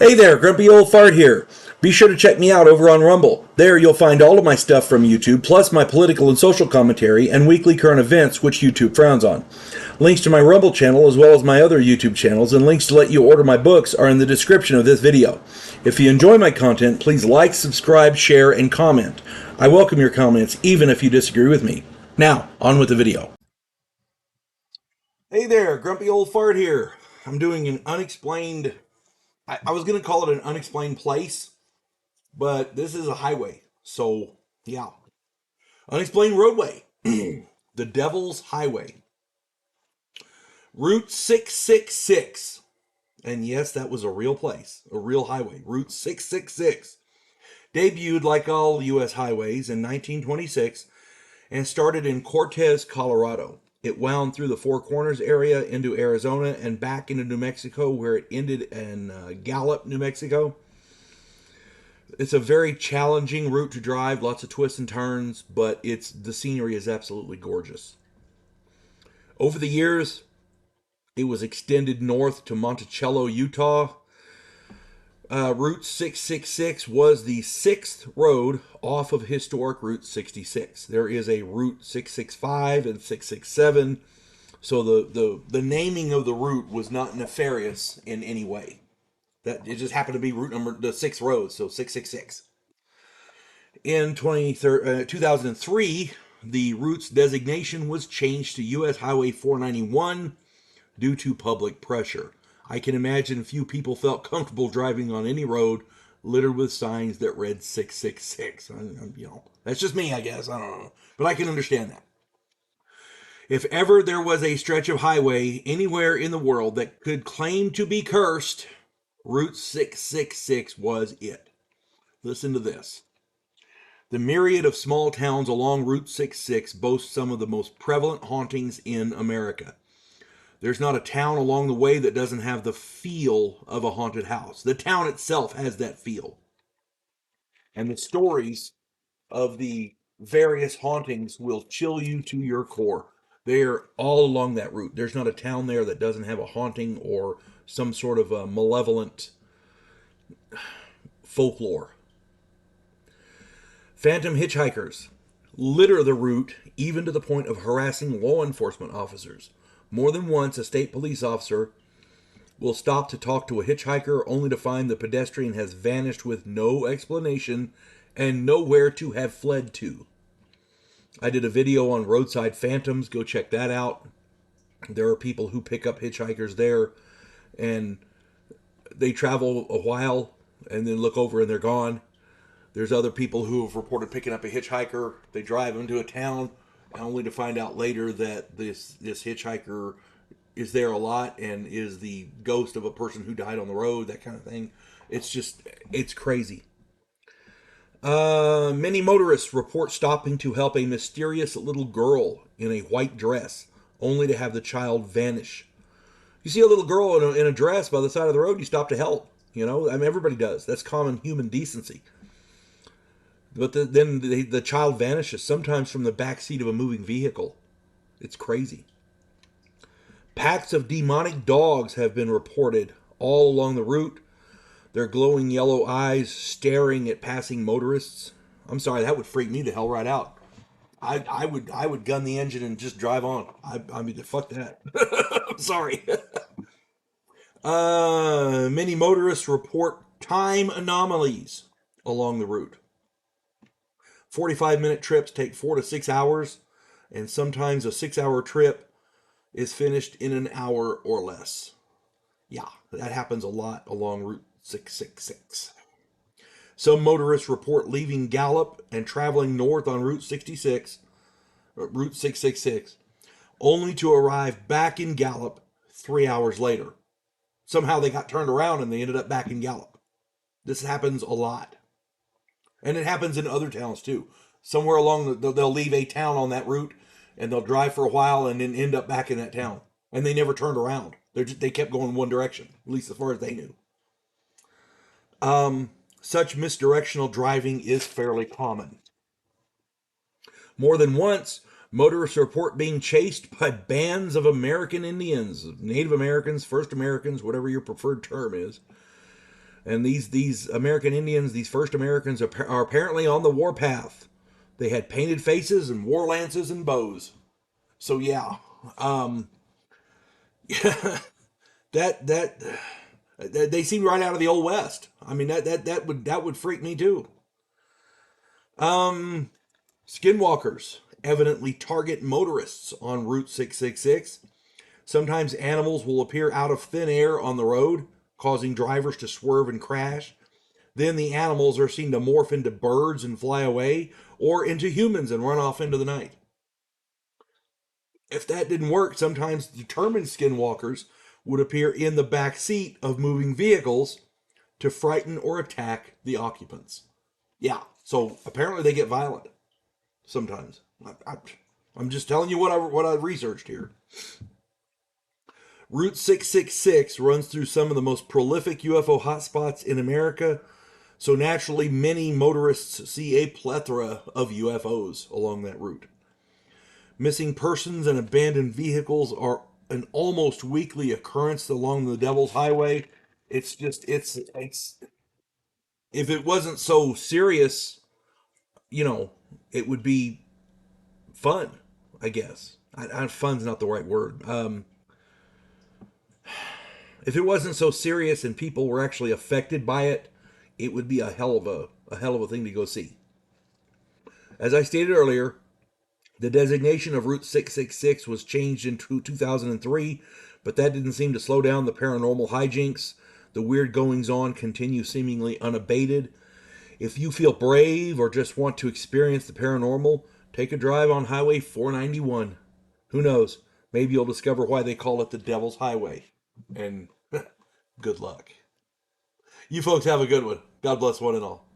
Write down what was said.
Hey there, Grumpy Old Fart here. Be sure to check me out over on Rumble. There you'll find all of my stuff from YouTube, plus my political and social commentary and weekly current events, which YouTube frowns on. Links to my Rumble channel, as well as my other YouTube channels, and links to let you order my books are in the description of this video. If you enjoy my content, please like, subscribe, share, and comment. I welcome your comments, even if you disagree with me. Now, on with the video. Hey there, Grumpy Old Fart here. I'm doing an unexplained... I was going to call it an unexplained place, but this is a highway. So, yeah. Unexplained roadway. The Devil's Highway. Route 666. And yes, that was a real place. A real highway. Route 666. Debuted, like all U.S. highways, in 1926 and started in Cortez, Colorado. It wound through the Four Corners area into Arizona and back into New Mexico, where it ended in Gallup, New Mexico. It's a very challenging route to drive, lots of twists and turns, but the scenery is absolutely gorgeous. Over the years, it was extended north to Monticello, Utah. Route 666 was the sixth road off of historic Route 66. There is a Route 665 and 667, so the naming of the route was not nefarious in any way. That it just happened to be the sixth road, so 666. In 2003, the route's designation was changed to U.S. Highway 491 due to public pressure. I can imagine few people felt comfortable driving on any road littered with signs that read 666. That's just me, I guess. I don't know. But I can understand that. If ever there was a stretch of highway anywhere in the world that could claim to be cursed, Route 666 was it. Listen to this. The myriad of small towns along Route 66 boast some of the most prevalent hauntings in America. There's not a town along the way that doesn't have the feel of a haunted house. The town itself has that feel. And the stories of the various hauntings will chill you to your core. They're all along that route. There's not a town there that doesn't have a haunting or some sort of a malevolent folklore. Phantom hitchhikers litter the route, even to the point of harassing law enforcement officers. More than once, a state police officer will stop to talk to a hitchhiker only to find the pedestrian has vanished with no explanation and nowhere to have fled to. I did a video on roadside phantoms. Go check that out. There are people who pick up hitchhikers there and they travel a while and then look over and they're gone. There's other people who have reported picking up a hitchhiker. They drive them to a town only to find out later that this hitchhiker is there a lot and is the ghost of a person who died on the road, that kind of thing. It's crazy. Many motorists report stopping to help a mysterious little girl in a white dress, only to have the child vanish. You see a little girl in a dress by the side of the road, you stop to help. Everybody does. That's common human decency. But then the child vanishes, sometimes from the back seat of a moving vehicle. It's crazy. Packs of demonic dogs have been reported all along the route. Their glowing yellow eyes staring at passing motorists. I'm sorry, that would freak me the hell right out. I would gun the engine and just drive on. I mean, fuck that. I'm sorry. Many motorists report time anomalies along the route. 45-minute trips take 4 to 6 hours, and sometimes a 6-hour trip is finished in an hour or less. Yeah, that happens a lot along Route 666. Some motorists report leaving Gallup and traveling north on Route 666, only to arrive back in Gallup 3 hours later. Somehow they got turned around and they ended up back in Gallup. This happens a lot. And it happens in other towns too. Somewhere along, they'll leave a town on that route, and they'll drive for a while and then end up back in that town. And they never turned around. They kept going one direction, at least as far as they knew. Such misdirectional driving is fairly common. More than once, motorists report being chased by bands of American Indians, Native Americans, First Americans, whatever your preferred term is. And these American Indians, these first Americans, are apparently on the warpath. They had painted faces and war lances and bows. So yeah, um, that they seem right out of the old west. I mean that would freak me too. Um, Skinwalkers evidently target motorists on Route 666. Sometimes animals will appear out of thin air on the road, causing drivers to swerve and crash. Then the animals are seen to morph into birds and fly away, or into humans and run off into the night. If that didn't work, sometimes determined skinwalkers would appear in the back seat of moving vehicles to frighten or attack the occupants. Yeah, so apparently they get violent sometimes. I'm just telling you what I researched here. Route 666 runs through some of the most prolific UFO hotspots in America, so naturally many motorists see a plethora of UFOs along that route. Missing persons and abandoned vehicles are an almost weekly occurrence along the Devil's Highway. It's if it wasn't so serious, you know, it would be fun, I guess. Fun's not the right word. If it wasn't so serious and people were actually affected by it, it would be a hell of a thing to go see. As I stated earlier, the designation of Route 666 was changed in 2003, but that didn't seem to slow down the paranormal hijinks. The weird goings on continue seemingly unabated. If you feel brave or just want to experience the paranormal, take a drive on Highway 491. Who knows? Maybe you'll discover why they call it the Devil's Highway. And good luck. You folks have a good one. God bless one and all.